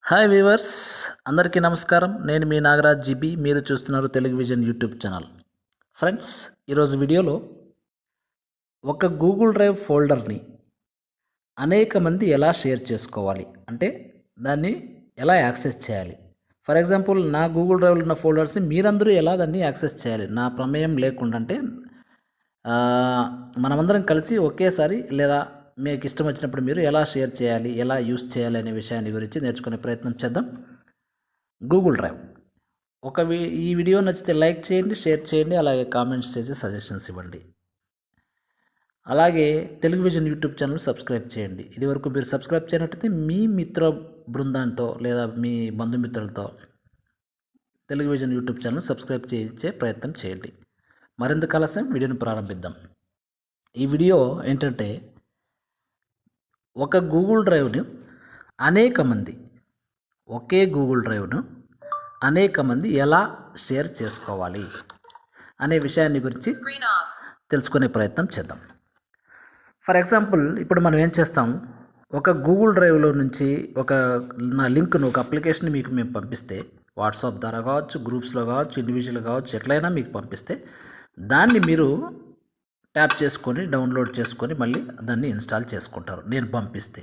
Hi weavers, అందరికీ నమస్కారం. నేను మీ నాగరాజ్ జీబీ. మీరు చూస్తున్నారు Telugu vision YouTube channel. Friends, ఈరోజు వీడియోలో ఒక గూగుల్ డ్రైవ్ ఫోల్డర్ని అనేక మంది ఎలా షేర్ చేసుకోవాలి, అంటే దాన్ని ఎలా యాక్సెస్ చేయాలి. ఫర్ ఎగ్జాంపుల్, నా గూగుల్ డ్రైవ్లో ఉన్న ఫోల్డర్స్ని మీరందరూ ఎలా దాన్ని యాక్సెస్ చేయాలి నా ప్రమేయం లేకుండా, అంటే మనమందరం కలిసి ఒకేసారి లేదా మీకు ఇష్టం వచ్చినప్పుడు మీరు ఎలా షేర్ చేయాలి, ఎలా యూస్ చేయాలి అనే విషయాన్ని గురించి నేర్చుకునే ప్రయత్నం చేద్దాం. గూగుల్ డ్రైవ్ ఈ వీడియో నచ్చితే లైక్ చేయండి, షేర్ చేయండి, అలాగే కామెంట్స్ చేసి సజెషన్స్ ఇవ్వండి. అలాగే Telugu vision YouTube channel subscribe చేయండి. ఇదివరకు మీరు సబ్స్క్రైబ్ చేయనట్టయితే మీ మిత్ర బృందంతో లేదా మీ బంధుమిత్రులతో Telugu vision YouTube channel subscribe చేయించే ప్రయత్నం చేయండి. మరింత ఆలస్యం వీడియోని ప్రారంభిద్దాం. ఈ వీడియో ఏంటంటే, ఒక గూగుల్ డ్రైవ్ను అనేక మంది ఒకే గూగుల్ డ్రైవ్ను అనేక మంది ఎలా షేర్ చేసుకోవాలి అనే విషయాన్ని గురించి తెలుసుకునే ప్రయత్నం చేద్దాం. ఫర్ ఎగ్జాంపుల్, ఇప్పుడు మనం ఏం చేస్తాం, ఒక గూగుల్ డ్రైవ్లో నుంచి నా లింక్ను, ఒక అప్లికేషన్ మీకు మేము పంపిస్తే, వాట్సాప్ ద్వారా కావచ్చు, గ్రూప్స్లో కావచ్చు, ఇండివిజువల్ కావచ్చు, ఎట్లయినా మీకు పంపిస్తే దాన్ని మీరు ట్యాప్ చేసుకొని డౌన్లోడ్ చేసుకొని మళ్ళీ దాన్ని ఇన్స్టాల్ చేసుకుంటారు నేను పంపిస్తే.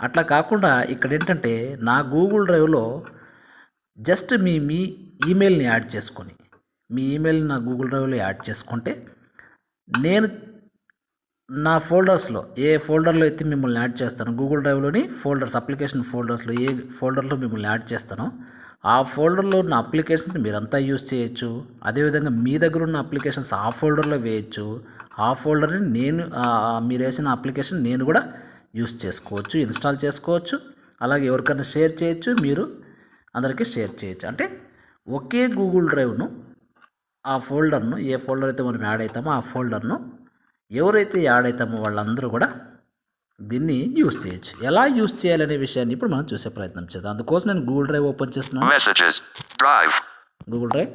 అట్లా కాకుండా ఇక్కడ ఏంటంటే, నా గూగుల్ డ్రైవ్లో జస్ట్ మీ ఈమెయిల్ని యాడ్ చేసుకొని, మీ ఈమెయిల్ని నా గూగుల్ డ్రైవ్లో యాడ్ చేసుకుంటే, నేను నా ఫోల్డర్స్లో ఏ ఫోల్డర్లో అయితే మిమ్మల్ని యాడ్ చేస్తాను, గూగుల్ డ్రైవ్లోని ఫోల్డర్స్, అప్లికేషన్ ఫోల్డర్స్లో ఏ ఫోల్డర్లో మిమ్మల్ని యాడ్ చేస్తానో ఆ ఫోల్డర్లో ఉన్న అప్లికేషన్స్ని మీరంతా యూజ్ చేయొచ్చు. అదేవిధంగా మీ దగ్గర ఉన్న అప్లికేషన్స్ ఆ ఫోల్డర్లో వేయచ్చు. ఆ ఫోల్డర్ని మీరు వేసిన అప్లికేషన్ నేను కూడా యూజ్ చేసుకోవచ్చు, ఇన్స్టాల్ చేసుకోవచ్చు, అలాగే ఎవరికైనా షేర్ చేయొచ్చు, మీరు అందరికీ షేర్ చేయొచ్చు. అంటే ఒకే గూగుల్ డ్రైవ్ను, ఆ ఫోల్డర్ను, ఏ ఫోల్డర్ అయితే మనం యాడ్ అవుతామో ఆ ఫోల్డర్ను ఎవరైతే యాడ్ అవుతామో వాళ్ళందరూ కూడా దీన్ని యూజ్ చేయొచ్చు. ఎలా యూజ్ చేయాలనే విషయాన్ని ఇప్పుడు మనం చూసే ప్రయత్నం చేద్దాం. అందుకోసం నేను గూగుల్ డ్రైవ్ ఓపెన్ చేస్తున్నాను. Google drive,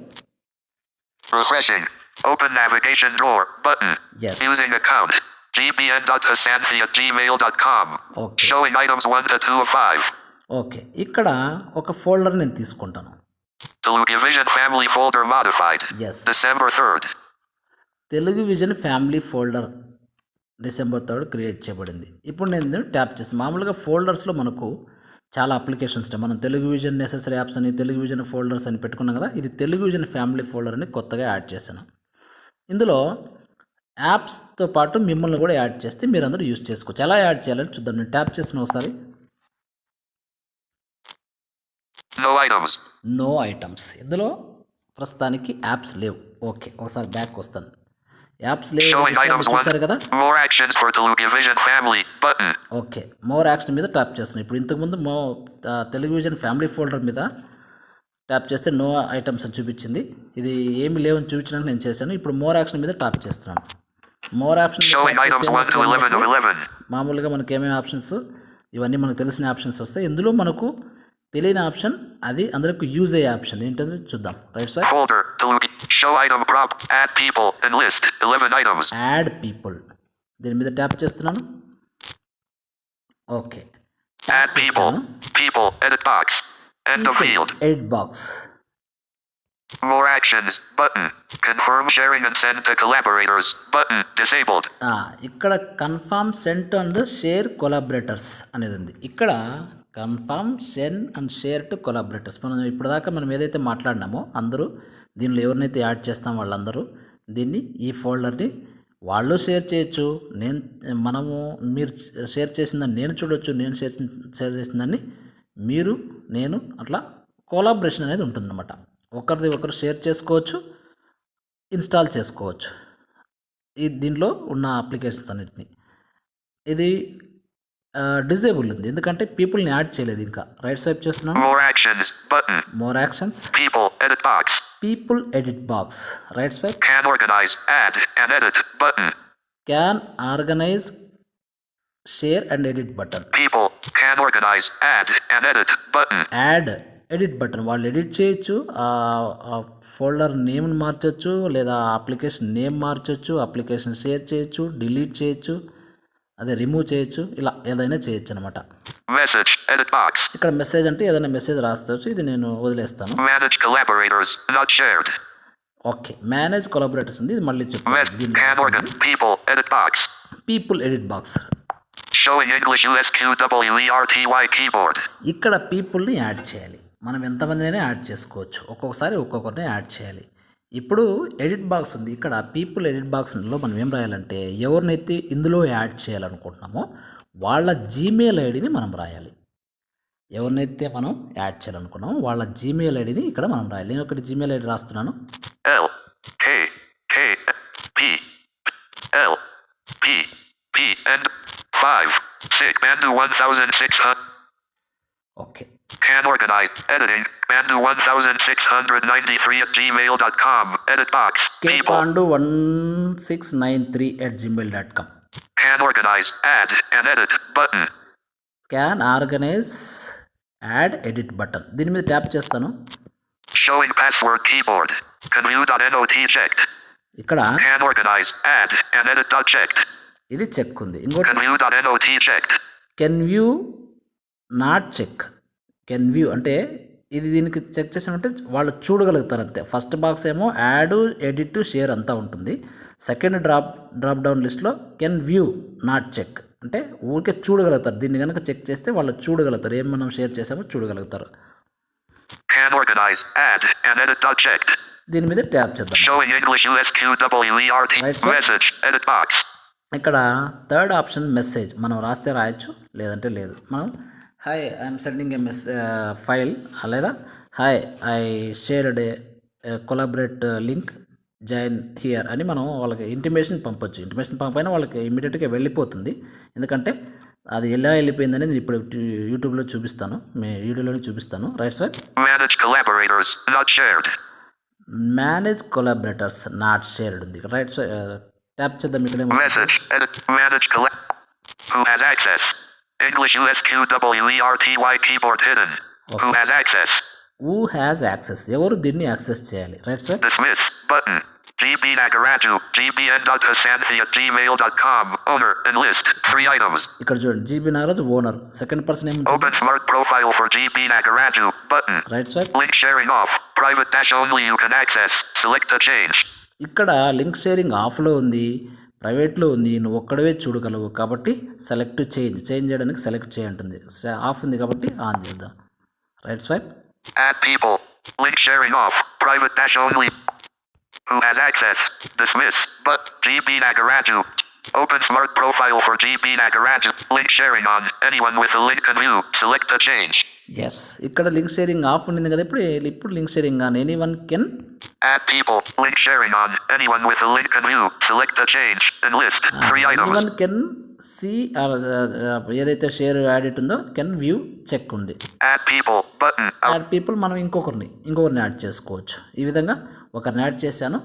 refreshing, open navigation door button. Yes. Using account gbn.asanthi@gmail.com. Okay. Showing items 1 to 2 of 5. Okay, ఇక్కడ ఒక ఫోల్డర్ నేను తీసుకుంటాను. Telugu Vision Family folder modified. Yes. December 3rd. Telugu vision family folder December 3rd create చేయబడింది. ఇప్పుడు నేను tap చేసి, మామూలుగా ఫోల్డర్స్లో మనకు చాలా అప్లికేషన్స్ ఉంటాయి. మనం తెలుగు విజన్ నెసెసరీ యాప్స్ అని, తెలుగు విజన్ ఫోల్డర్స్ అని పెట్టుకున్నాం కదా. ఇది తెలుగు విజన్ ఫ్యామిలీ ఫోల్డర్ అని కొత్తగా యాడ్ చేశాను. ఇందులో యాప్స్తో పాటు మిమ్మల్ని కూడా యాడ్ చేస్తే మీరు అందరూ యూజ్ చేసుకోవచ్చు. ఎలా యాడ్ చేయాలని చూద్దాం. నేను ట్యాప్ చేసిన ఒకసారి నో ఐటమ్స్, ఇందులో ప్రస్తుతానికి యాప్స్ లేవు. ఓకే, ఒకసారి బ్యాక్ వస్తాను. యాప్స్ లేవు చూసారు కదా. ఓకే, మోర్ యాక్షన్ మీద ట్యాప్ చేస్తున్నాను. ఇప్పుడు ఇంతకుముందు తెలుగు విజన్ ఫ్యామిలీ ఫోల్డర్ మీద ట్యాప్ చేస్తే నో ఐటమ్స్ అని చూపించింది. ఇది ఏమి లేవని చూపించడానికి నేను చేశాను. ఇప్పుడు మోర్ యాక్షన్ మీద ట్యాప్ చేస్తున్నాను. మోర్ యాక్షన్ మామూలుగా మనకి ఏమేమి ఆప్షన్స్, ఇవన్నీ మనకు తెలిసిన ఆప్షన్స్ వస్తాయి. ఇందులో మనకు తెలియని ఆప్షన్, అది అందరికి యూజ్ అయ్యే ఆప్షన్ ఏంటంటే చూద్దాం. రైట్ సైడ్ యాడ్ పీపుల్, దీని మీద ట్యాప్ చేస్తున్నాను. Okay, edit box, more actions button, confirm sharing and send to collaborators button disabled. ఇక్కడ confirm send and share collaborators అనేది ఉంది. ఇక్కడ confirm send and share to collaborators, మనం ఇప్పటిదాకా మనం ఏదైతే మాట్లాడినామో అందరూ దీనిలో ఎవరినైతే యాడ్ చేస్తాం వాళ్ళందరూ దీన్ని, ఈ ఫోల్డర్ని వాళ్ళు షేర్ చేయొచ్చు. మీరు షేర్ చేసిందని నేను చూడొచ్చు, నేను షేర్ చేసిందని మీరు, నేను, అట్లా కొలాబరేషన్ అనేది ఉంటుందన్నమాట. ఒకరిది ఒకరు షేర్ చేసుకోవచ్చు, ఇన్స్టాల్ చేసుకోవచ్చు దీనిలో ఉన్న అప్లికేషన్స్ అన్నిటిని. ఇది డిజేబుల్ ఉంది, ఎందుకంటే పీపుల్ని యాడ్ చేయలేదు ఇంకా. రైట్ స్వైప్ చేస్తున్నాను. More actions, people edit box, right swipe. Can organize, add and edit button. Can organize, share and edit button. People can organize, add and edit button. Add, edit button, వాళ్ళు edit చేయొచ్చు, folder నేమ్ని మార్చొచ్చు, లేదా application name మార్చొచ్చు, application share చేయొచ్చు, delete చేయొచ్చు, అదే remove చేయొచ్చు, ఇలా ఏదైనా చేయొచ్చు అనమాట. Message. Edit box. ఇక్కడ మెసేజ్ అంటే ఏదైనా మెసేజ్ రాసుకోవచ్చు. ఇది నేను వదిలేస్తాను. Manage collaborators. Not shared. Okay, manage collaborators ఉంది. ఇది మళ్ళీ Can organ. People. Edit box. People edit box. Showing English USQWERTY keyboard. ఇక్కడ పీపుల్ని యాడ్ చేయాలి. మనం ఎంతమందినైనా యాడ్ చేసుకోవచ్చు. ఒక్కొక్కసారి ఒక్కొక్కరిని యాడ్ చేయాలి. ఇప్పుడు ఎడిట్ బాక్స్ ఉంది. ఇక్కడ పీపుల్ ఎడిట్ బాక్స్లో మనం ఏం రాయాలంటే ఎవరినైతే ఇందులో యాడ్ చేయాలనుకుంటున్నామో వాళ్ళ జీమెయిల్ ఐడిని మనం రాయాలి. ఎవరినైతే మనం యాడ్ చేయాలనుకున్నామో వాళ్ళ జీమెయిల్ ఐడిని ఇక్కడ మనం రాయాలి. నేను ఒకటి జీమెయిల్ ఐడి రాస్తున్నాను. L K K P L P P and 5 6 Mandu 1600. Okay, Can organize. Editing. Mandu 1693 at gmail.com. Edit box. People. kpandu1693@gmail.com. Can organize. Add and edit button. Can organise add edit button. దీని మీద tap చేస్తాను. Showing password keyboard. Conview.not checked. ఇక్కడ Can organize. Add and edit dot checked. ఇది check ఉంది. ఇంకోటి Conview.not checked. Can view not check. Can view అంటే ఇది దీనికి చెక్ చేసామంటే వాళ్ళు చూడగలుగుతారు అంతే. ఫస్ట్ బాక్స్ ఏమో యాడ్, ఎడిట్, షేర్ అంతా ఉంటుంది. సెకండ్ డ్రాప్ డౌన్ లిస్ట్లో కెన్ వ్యూ నాట్ చెక్ అంటే ఊరికే చూడగలుగుతారు. దీన్ని కనుక చెక్ చేస్తే వాళ్ళు చూడగలుగుతారు, ఏం మనం షేర్ చేసామో చూడగలుగుతారు. Can organize. Add and edit dot checked. దీని మీద ట్యాప్ చేద్దాం. Showing English USQWERTY. Right, sir. Message. Edit box. ఇక్కడ థర్డ్ ఆప్షన్ మెసేజ్. మనం రాస్తే రాయొచ్చు, లేదంటే లేదు. మనం hi I'm sending a file, లేదా hi I shared a collaborate link join here అని మనం వాళ్ళకి ఇంటిమేషన్ పంపొచ్చు. ఇంటిమేషన్ పంపైనా వాళ్ళకి ఇమీడియట్గా వెళ్ళిపోతుంది. ఎందుకంటే అది ఎలా వెళ్ళిపోయిందని నేను ఇప్పుడు యూట్యూబ్లో చూపిస్తాను, మీ వీడియోలోనే చూపిస్తాను. Right sir. Manage collaborators. Not shared. Manage collaborators not shared ఉంది. రైట్ సార్, ట్యాప్ చేద్దాం. ఇక్కడ Message. Edit. Manage Who has access? English USQWERTY keyboard hidden. Who has access? Who has access, ఎవరు దీన్ని యాక్సెస్ చేయాలి. Right sir. Dismiss button. GB Nagaraju. gbn.hasanthi@gmail.com. Owner and list. 3 items. ఇక్కడ చూడండి, GB Nagaraju owner. Second person ఏమి? Open smart profile for GB Nagaraju. Button. Right sir. Link sharing off. Private dash only you can access. Select a change. ఇక్కడ link sharing ఆఫ్లో ఉంది, ప్రైవేట్లో ఉంది, నువ్వు ఒక్కడవే చూడగలవు కాబట్టి సెలెక్ట్ చేంజ్ చేయడానికి సెలెక్ట్ చేయంటుంది. ఆఫ్ ఉంది కాబట్టి ఆన్ చేద్దాం. Right swipe. Add people. Link sharing off. Private dash only. Who has access? Dismiss. But GB Nagaraju. Open smart profile for GB Nagaraju. Link sharing on. Anyone with a link can view. Select a change. Yes, ఇక్కడ link sharing off ఉండింది కదా, ఇప్పుడు link sharing on. Anyone can Add people. Link sharing on. Anyone with a link can view. Select a change. And list. 3 items. Anyone can see, ఏదైతే share add ఉందో can view check ఉంది. Add people. Button. Add people, మనం ఇంకొకరిని add చేసుకోవచ్చు. ఈ విధంగా ఒకరిని add చేశాను.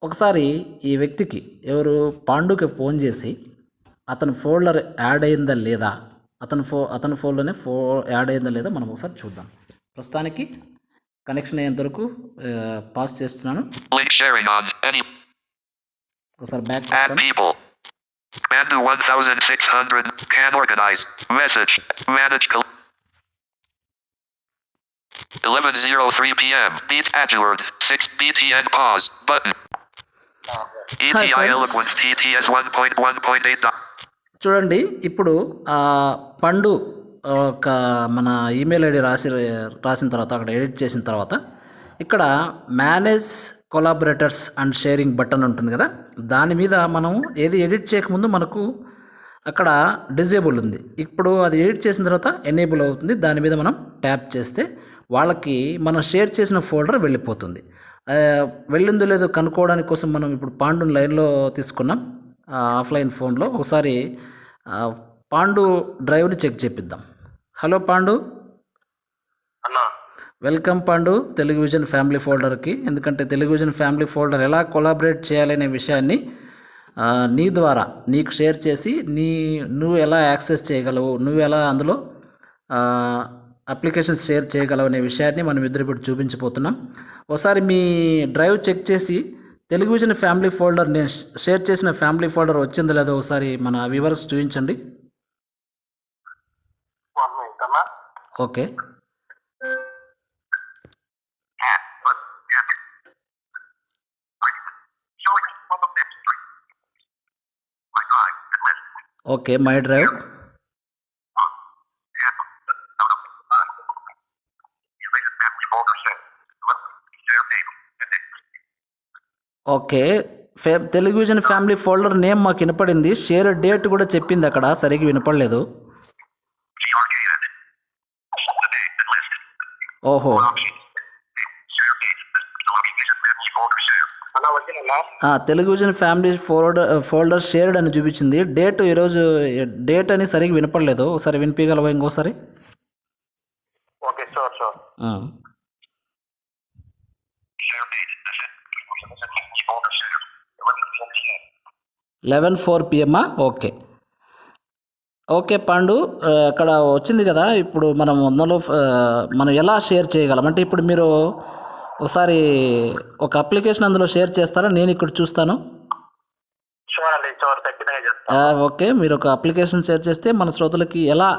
ఒకసారి ఈ వ్యక్తికి ఎవరు పాండుకి ఫోన్ చేసి అతని ఫోల్డర్ యాడ్ అయిందా లేదా, అతని ఫోన్లోనే యాడ్ అయిందా లేదా మనం ఒకసారి చూద్దాం. ప్రస్తుతానికి కనెక్షన్ అయ్యేంత వరకు పాస్ చేస్తున్నాను. Link sharing on. ఒకసారి back. Add people. Mandu 1600. Can organize. Message. Manage. 11:03 p.m. Beat Adword. 6 BTN pause. Button. EPI friends. Eloquence TTS 1.1.8. చూడండి, ఇప్పుడు పండు ఒక మన ఈమెయిల్ ఐడి రాసిన తర్వాత అక్కడ ఎడిట్ చేసిన తర్వాత ఇక్కడ manage collaborators and sharing button ఉంటుంది కదా, దాని మీద మనం ఏది ఎడిట్ చేయకముందు మనకు అక్కడ డిజేబుల్ ఉంది. ఇప్పుడు అది ఎడిట్ చేసిన తర్వాత ఎనేబుల్ అవుతుంది. దాని మీద మనం ట్యాప్ చేస్తే వాళ్ళకి మనం షేర్ చేసిన ఫోల్డర్ వెళ్ళిపోతుంది. వెళ్ళిందో లేదో కనుక్కోవడానికి కోసం మనం ఇప్పుడు పాండుని లైన్లో తీసుకున్నాం ఆఫ్లైన్ ఫోన్లో. ఒకసారి పాండు డ్రైవ్ని చెక్ చేపిద్దాం. హలో పాండు. అన్నా, welcome Pandu Telugu vision family ఫోల్డర్కి. ఎందుకంటే తెలుగు విజన్ ఫ్యామిలీ ఫోల్డర్ ఎలా కొలాబరేట్ చేయాలనే విషయాన్ని నీ ద్వారా నీకు షేర్ చేసి నువ్వు ఎలా యాక్సెస్ చేయగలవు, నువ్వు ఎలా అందులో అప్లికేషన్స్ షేర్ చేయగలవు అనే విషయాన్ని మనం ఇద్దరు ఇప్పుడు చూపించబోతున్నాం. ఒకసారి మీ డ్రైవ్ చెక్ చేసి టెలివిజన్ ఫ్యామిలీ ఫోల్డర్ నేను షేర్ చేసిన ఫ్యామిలీ ఫోల్డర్ వచ్చిందో లేదో ఒకసారి మన వ్యూవర్స్ చూపించండి. 1 minute అన్నా. Okay, okay. My drive, okay. Television family folder name మాకు వినపడింది, షేర్ డేట్ కూడా చెప్పింది అక్కడ, సరిగ్గా వినపడలేదు. ఓహో, అన్నా వచ్చిందన్నా. టెలివిజన్ ఫ్యామిలీ ఫోల్డర్ షేర్డ్ అని చూపించింది. డేట్ ఈరోజు డేట్ అని సరిగ్గా వినపడలేదు, ఒకసారి వినిపించగలవా ఇంకోసారి? Okay, sure. ఆ. 11:04 PM. ఓకే, ఓకే పాండు, అక్కడ వచ్చింది కదా. ఇప్పుడు మనం మనం ఎలా షేర్ చేయగలం అంటే, ఇప్పుడు మీరు ఒకసారి ఒక అప్లికేషన్ అందులో షేర్ చేస్తారా? నేను ఇక్కడ చూస్తాను. షూర్ అండి, షూర్, ఖచ్చితంగా చేస్తాను. ఓకే, మీరు ఒక అప్లికేషన్ షేర్ చేస్తే మన శ్రోతలకి ఎలా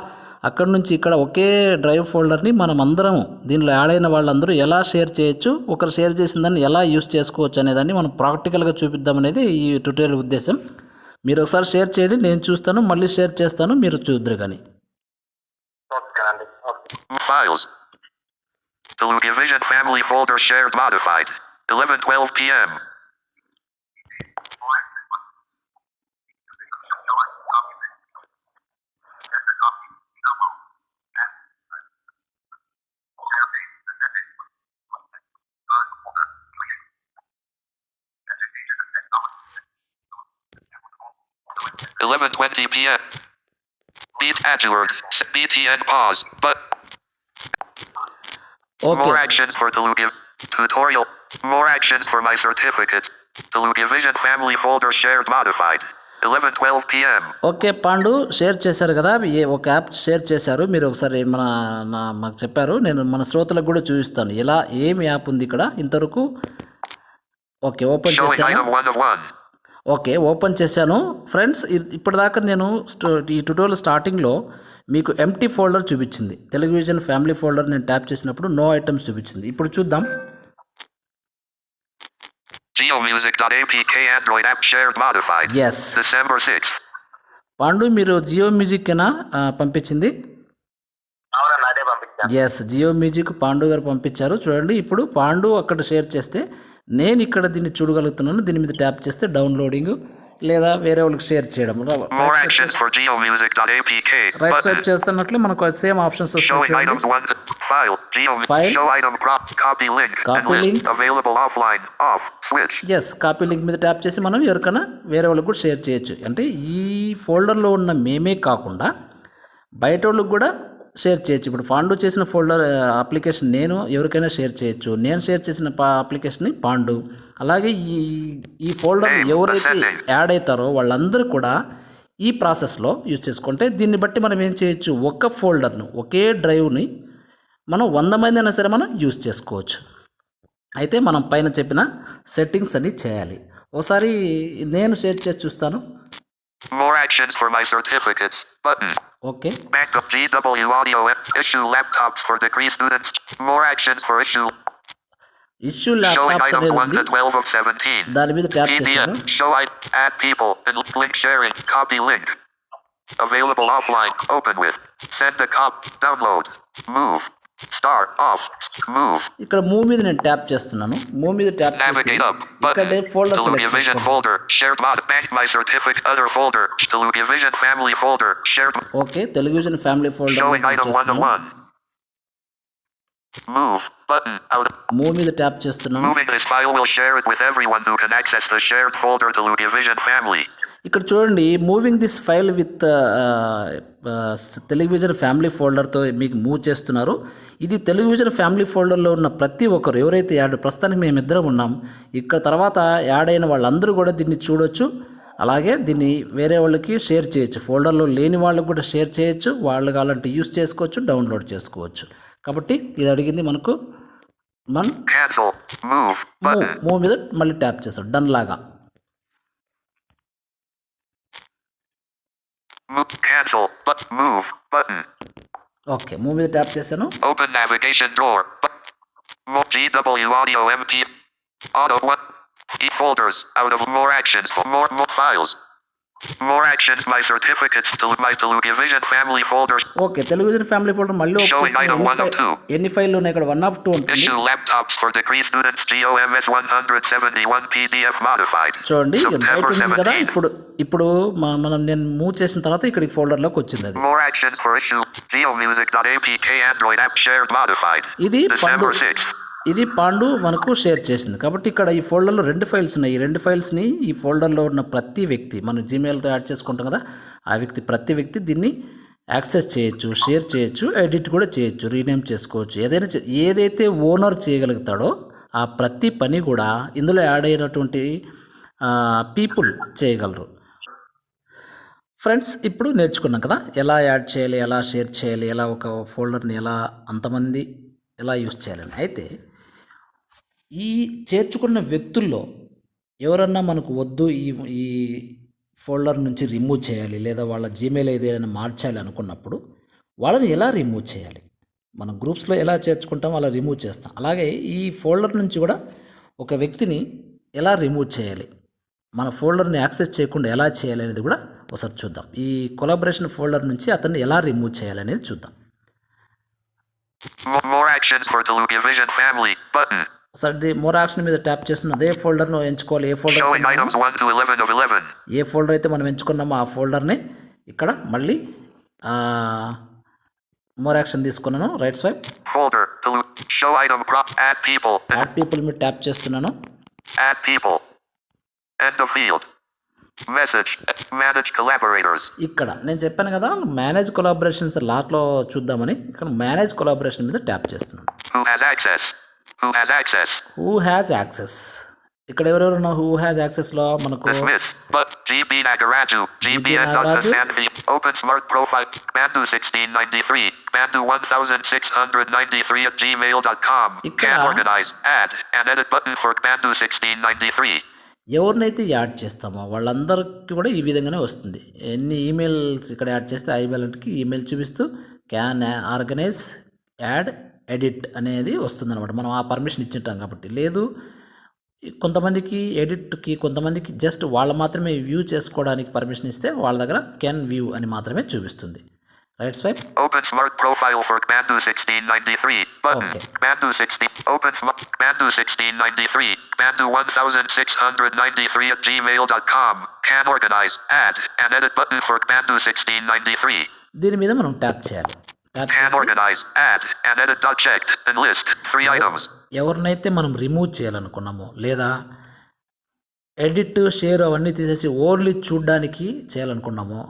అక్కడ నుంచి ఇక్కడ ఒకే డ్రైవ్ ఫోల్డర్ని మనం అందరం దీనిలో యాడ్ అయిన వాళ్ళందరూ ఎలా షేర్ చేయొచ్చు, ఒకరు షేర్ చేసిన దాన్ని ఎలా యూస్ చేసుకోవచ్చు అనేదాన్ని మనం ప్రాక్టికల్గా చూపిద్దాం అనేది ఈ ట్యుటోరియల్ ఉద్దేశం. మీరు ఒకసారి షేర్ చేయండి, నేను చూస్తాను, మళ్ళీ షేర్ చేస్తాను, మీరు చూద్దరు కానీ. ఓకే అండి, okay. Files. The Ludivision family folder shared modified. 11:12 PM. $11:20 PM. Beat Adword. BTN pause. But okay, more actions for the Ludiv tutorial. More actions for my certificate. The Ludivision family folder shared modified. 11:12 PM. Okay Pandu, share చేశారు కదా, ఒక app share చేశారు మీరు. ఒకసారి మాకు చెప్పారు, నేను మన శ్రోతలకు కూడా చూపిస్తాను ఎలా ఏమి యాప్ ఉంది ఇక్కడ ఇంతవరకు. ఓకే, ఓపెన్ Showing చేశాను. item 1 of 1. ఓకే, ఓపెన్ చేశాను. ఫ్రెండ్స్, ఇప్పటిదాకా నేను ఈ ట్యుటోరియల్ స్టార్టింగ్లో మీకు ఎంటీ ఫోల్డర్ చూపించింది. టెలివిజన్ ఫ్యామిలీ ఫోల్డర్ నేను ట్యాప్ చేసినప్పుడు నో ఐటమ్స్ చూపించింది. ఇప్పుడు చూద్దాం. GeoMusic.apk Android app shared modified. Yes December 6th. Pandu, మీరు జియో మ్యూజిక్కేనా పంపించింది? అవునన్నా, అదే పంపించాను. ఎస్, జియో మ్యూజిక్ పాండు గారు పంపించారు. చూడండి, ఇప్పుడు పాండు అక్కడ షేర్ చేస్తే నేను ఇక్కడ దీన్ని చూడగలుగుతున్నాను. దీని మీద ట్యాప్ చేస్తే డౌన్లోడింగ్ లేదా వేరే వాళ్ళకి షేర్ చేయడం. More actions for GeoMusic.apk. Right Button. Swipe చేస్తున్నట్లు మనకు సేమ్ ఆప్షన్స్ వస్తాయి. Showing చూడండి. items 1 to file. File. Show item prop. Copy link. And Copy list. link. Available offline. Off. Switch. Yes, copy link మీద tap చేసి మనం ఎవరికైనా వేరే వాళ్ళకి కూడా షేర్ చేయొచ్చు. అంటే ఈ ఫోల్డర్లో ఉన్న మేమే కాకుండా బయట వాళ్ళకి కూడా షేర్ చేయొచ్చు. ఇప్పుడు పాండు చేసిన ఫోల్డర్ అప్లికేషన్ నేను ఎవరికైనా షేర్ చేయొచ్చు. నేను షేర్ చేసిన అప్లికేషన్ని పాండు, అలాగే ఈ ఫోల్డర్ ఎవరైతే యాడ్ అవుతారో వాళ్ళందరూ కూడా ఈ ప్రాసెస్లో యూజ్ చేసుకుంటే, దీన్ని బట్టి మనం ఏం చేయొచ్చు, ఒక్క ఫోల్డర్ను ఒకే డ్రైవ్ని మనం 100 మంది అయినా సరే మనం యూజ్ చేసుకోవచ్చు. అయితే మనం పైన చెప్పిన సెట్టింగ్స్ అన్ని చేయాలి. ఒకసారి నేను షేర్ చేసి చూస్తాను. More actions for my certificates. Button. Okay, Backup GW audio. Issue laptops for degree students. More actions for issue. Issue Showing laptops items అనేది 1 ఉంది. to 12 of 17. దాని మీద ట్యాప్ చేశాను. PDF. Show add people. And link sharing. Copy link. Available offline. Open with. Send a download. Move. Start. Off. Move. ఇక్కడ move మీద నేను tap చేస్తున్నాను. Move మీద ట్యాప్ చేసి Navigate up. ఇక్కడ Button. Folder The select Ludivision చేసుకోండి. folder. Shared mod. Bank my certificate. Other folder. The Ludivision family folder. Shared. Okay, television family folder Showing item 1 to 1. Move. Button. Out. Move మీద tap చేస్తున్నాను. Moving this file will share it with everyone who can access the shared folder. The Ludivision family. ఇక్కడ చూడండి, moving this file with television family ఫోల్డర్తో మీకు move చేస్తున్నారు. ఇది television family ఫోల్డర్లో ఉన్న ప్రతి ఒక్కరు ఎవరైతే ప్రస్తుతానికి మేమిద్దరం ఉన్నాం, ఇక్కడ తర్వాత యాడ్ అయిన వాళ్ళందరూ కూడా దీన్ని చూడొచ్చు. అలాగే దీన్ని వేరే వాళ్ళకి షేర్ చేయొచ్చు. ఫోల్డర్లో లేని వాళ్ళకి కూడా షేర్ చేయొచ్చు. వాళ్ళు కావాలంటే యూస్ చేసుకోవచ్చు, డౌన్లోడ్ చేసుకోవచ్చు. కాబట్టి ఇది అడిగింది మనకు మనం Cancel. Move. Button. మూవ్ మీద మళ్ళీ ట్యాప్ చేస్తాం డన్ లాగా. Cancel. But move. Button. Okay, move మీద ట్యాప్ చేశాను. Open navigation drawer. GW audio MP. Auto 1. E-folders. Out of more actions. More files. More actions. My certificates to my Television family folders. Okay, television family folder మళ్ళీ open Showing item 1 of 2. ఎన్ని ఫైళ్ళు ఉన్నాయి ఇక్కడ? 1 of 2 ఉంటుంది. Issue laptops for degree students. GOMS 171 PDF modified. చూడండి September right ఉంది కదా. 17. ఇప్పుడు మనం నేను మూవ్ చేసిన తర్వాత ఇక్కడ ఈ ఫోల్డర్లోకి వచ్చింది అది. More actions for issue. GeoMusic.apk Android app shared modified. ఇది December 6th. ఇది పాండు మనకు షేర్ చేసింది. కాబట్టి ఇక్కడ ఈ ఫోల్డర్లో 2 ఫైల్స్ ఉన్నాయి. ఈ 2 ఫైల్స్ని ఈ ఫోల్డర్లో ఉన్న ప్రతి వ్యక్తి, మనం జీమెయిల్తో యాడ్ చేసుకుంటాం కదా, ఆ వ్యక్తి ప్రతి వ్యక్తి దీన్ని యాక్సెస్ చేయొచ్చు, షేర్ చేయొచ్చు, ఎడిట్ కూడా చేయొచ్చు, రీనేమ్ చేసుకోవచ్చు. ఏదైతే ఓనర్ చేయగలుగుతాడో ఆ ప్రతి పని కూడా ఇందులో యాడ్ అయినటువంటి పీపుల్ చేయగలరు. ఫ్రెండ్స్, ఇప్పుడు నేర్చుకున్నాం కదా ఎలా యాడ్ చేయాలి, ఎలా షేర్ చేయాలి, ఎలా ఒక ఫోల్డర్ని ఎలా అంతమంది ఎలా యూజ్ చేయాలని. అయితే ఈ చేర్చుకున్న వ్యక్తుల్లో ఎవరన్నా మనకు వద్దు, ఈ ఫోల్డర్ నుంచి రిమూవ్ చేయాలి, లేదా వాళ్ళ జీమెయిల్ ఏదైనా మార్చాలి అనుకున్నప్పుడు వాళ్ళని ఎలా రిమూవ్ చేయాలి? మనం గ్రూప్స్లో ఎలా చేర్చుకుంటామో అలా రిమూవ్ చేస్తాం. అలాగే ఈ ఫోల్డర్ నుంచి కూడా ఒక వ్యక్తిని ఎలా రిమూవ్ చేయాలి, మన ఫోల్డర్ని యాక్సెస్ చేయకుండా ఎలా చేయాలి అనేది కూడా ఒకసారి చూద్దాం. ఈ కొలాబరేషన్ ఫోల్డర్ నుంచి అతన్ని ఎలా రిమూవ్ చేయాలి అనేది చూద్దాం. More actions for Television family button. ఒకసారి మోర్ యాక్షన్ మీద ట్యాప్ చేస్తున్న అదే ఫోల్డర్ను ఎంచుకోవాలి. ఏ folder Showing items 1 to 11 of 11. ఏ ఫోల్డర్ అయితే మనం ఎంచుకున్నామో ఆ ఫోల్డర్ని ఇక్కడ మళ్ళీ మోర్ యాక్షన్ తీసుకున్నాను. Right swipe Folder. Show item prop. Add people. Add people మీద ట్యాప్ చేస్తున్నాను. Add people. End of field. Message. Manage collaborators. ఇక్కడ నేను చెప్పాను కదా మేనేజ్ కొలాబరేషన్స్ లాస్ట్లో చూద్దామని. ఇక్కడ మేనేజ్ కొలాబరేషన్ మీద ట్యాప్ చేస్తున్నాను. Who has access? Who has access? Who has access. ఇక్కడ ఎవరెవరు ఉన్నా హూ హ్యాజ్ యాక్సెస్లో మనకు Dismiss. But GB Nagaraju. GBN. Sandvi. Open smart profile. Bandu 1693. Bandu 1693 at gmail.com. Can organize. Add. And edit button for Bandu 1693. ఎవరినైతే add చేస్తామో వాళ్ళందరికీ కూడా ఈ విధంగానే వస్తుంది. ఎన్ని ఈమెయిల్స్ ఇక్కడ యాడ్ చేస్తే ఆ ఈమెయిల్కి ఈమెయిల్ చూపిస్తూ క్యాన్ ఆర్గనైజ్ యాడ్ ఎడిట్ అనేది వస్తుందన్నమాట. మనం ఆ పర్మిషన్ ఇచ్చింటాం కాబట్టి. లేదు కొంతమందికి ఎడిట్కి, కొంతమందికి జస్ట్ వాళ్ళు మాత్రమే వ్యూ చేసుకోవడానికి పర్మిషన్ ఇస్తే వాళ్ళ దగ్గర కెన్ వ్యూ అని మాత్రమే చూపిస్తుంది. Right swipe. Open smart profile for Bandu 1693 button. Okay. Bandu 16. Open smart. Bandu 1693. Bandu 1693 at gmail.com. Can organize. Add. And edit button for Bandu 1693. దీని మీద మనం ట్యాప్ చేయాలి. ట్యాప్ Can చేస్తే organize. Add. And edit. Checked. And list 3 items. ఎవరినైతే మనం remove చేయాలనుకున్నామో లేదా edit, share అవన్నీ తీసేసి ఓన్లీ చూడడానికి చేయాలనుకున్నామో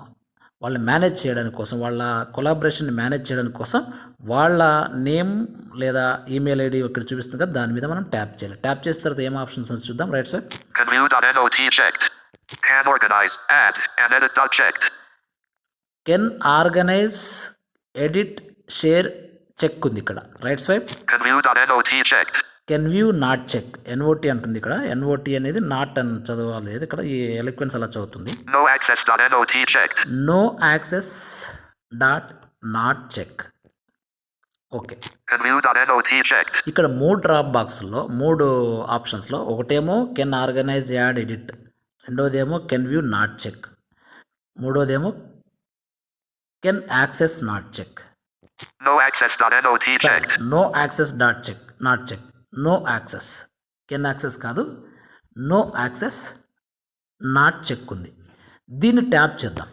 వాళ్ళని మేనేజ్ చేయడానికి కోసం, వాళ్ళ కొలాబరేషన్ని మేనేజ్ చేయడానికి కోసం వాళ్ళ నేమ్ లేదా ఈమెయిల్ ఐడి ఇక్కడ చూపిస్తుంది కదా దాని మీద మనం ట్యాప్ చేయాలి. ట్యాప్ చేసిన తర్వాత ఏం ఆప్షన్స్ చూద్దాం. Right side Conview.not checked. Can organize. Add. And edit. Checked. Can organize, edit, share check ఉంది ఇక్కడ. Right swipe. Conview.not checked. Can view not check. N O T అంటుంది ఇక్కడ. ఎన్ఓటి అనేది నాట్ అని చదవాలి. ఇక్కడ ఈ ఎలిక్వెన్స్ అలా చదువుతుంది. No access.not checked. No access dot not check. Okay. Conview.not checked. ఇక్కడ 3 డ్రాప్ బాక్స్లో 3 ఆప్షన్స్లో ఒకటేమో కెన్ ఆర్గనైజ్ యాడ్ ఎడిట్, రెండోదేమో కెన్ వ్యూ నాట్ చెక్, మూడోదేమో can access not check. No access.not checked. No access dot check not check. No access, can access కాదు, no access not check ఉంది. దీన్ని tap చేద్దాం.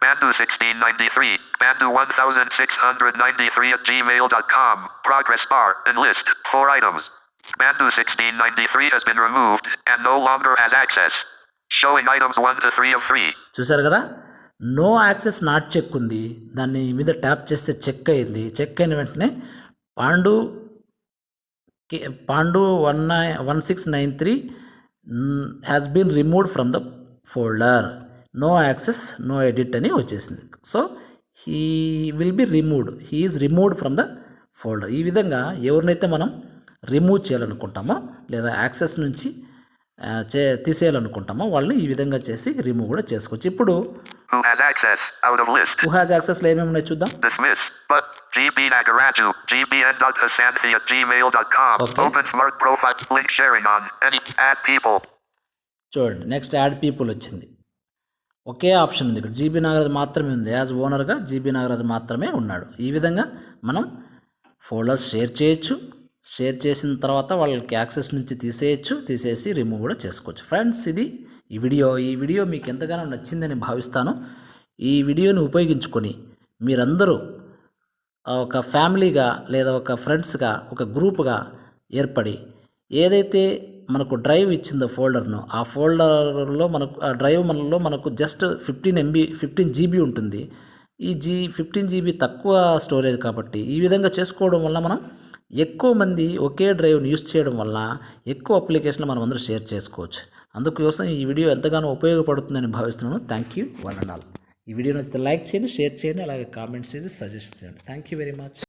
Bandu 1693. Bandu 1693 at gmail.com. Progress bar and list 4 items. Bandu 1693 has been removed and no longer has access. Showing items 1 to 3 of 3. చూసారు కదా, no access not check ఉంది. దాన్ని మీద tap చేస్తే check అయింది. చెక్ అయిన వెంటనే Pandu 1693 has been removed from the folder. No access, no edit అని వచ్చేసింది. So he will be removed, he is removed from the folder. ఈ విధంగా ఎవరినైతే మనం రిమూవ్ చేయాలనుకుంటామో లేదా యాక్సెస్ నుంచి తీసేయాలనుకుంటామో వాళ్ళని ఈ విధంగా చేసి రిమూవ్ కూడా చేసుకోవచ్చు. ఇప్పుడు Who has access? Out of list. Who has యాక్సెస్లో ఏమేమి ఉన్నాయి చూద్దాం. Dismiss. But GB Nagaraju. gbn.hasanthi@gmail.com. Okay. Open smart profile. Link sharing on. Any. Add people. చూడండి, నెక్స్ట్ యాడ్ పీపుల్ వచ్చింది. ఒకే ఆప్షన్ ఉంది ఇక్కడ. జీబీ నాగరాజు మాత్రమే ఉంది. యాజ్ ఓనర్గా జీబీ నాగరాజు మాత్రమే ఉన్నాడు. ఈ విధంగా మనం ఫోల్డర్స్ షేర్ చేయొచ్చు. షేర్ చేసిన తర్వాత వాళ్ళకి యాక్సెస్ నుంచి తీసేసి రిమూవ్ కూడా చేసుకోవచ్చు. ఫ్రెండ్స్, ఇది ఈ వీడియో మీకు ఎంతగానో నచ్చిందని భావిస్తాను. ఈ వీడియోని ఉపయోగించుకొని మీరందరూ ఒక ఫ్యామిలీగా లేదా ఒక ఫ్రెండ్స్గా ఒక గ్రూప్గా ఏర్పడి ఏదైతే మనకు డ్రైవ్ ఇచ్చిందో ఫోల్డర్ను, ఆ ఫోల్డర్లో మనకు ఆ డ్రైవ్ మనకు జస్ట్ 15 GB ఉంటుంది. ఈ 15 GB తక్కువ స్టోరేజ్ కాబట్టి ఈ విధంగా చేసుకోవడం వల్ల మనం ఎక్కువ మంది ఒకే డ్రైవ్ని యూస్ చేయడం వల్ల ఎక్కువ అప్లికేషన్లు మనం అందరూ షేర్ చేసుకోవచ్చు. అందుకోసం ఈ వీడియో ఎంతగానో ఉపయోగపడుతుందని భావిస్తున్నాను. Thank you one and all. ఈ వీడియో నచ్చితే లైక్ చేయండి, షేర్ చేయండి, అలాగే కామెంట్స్ చేసి సజెస్ట్ చేయండి. Thank you very much.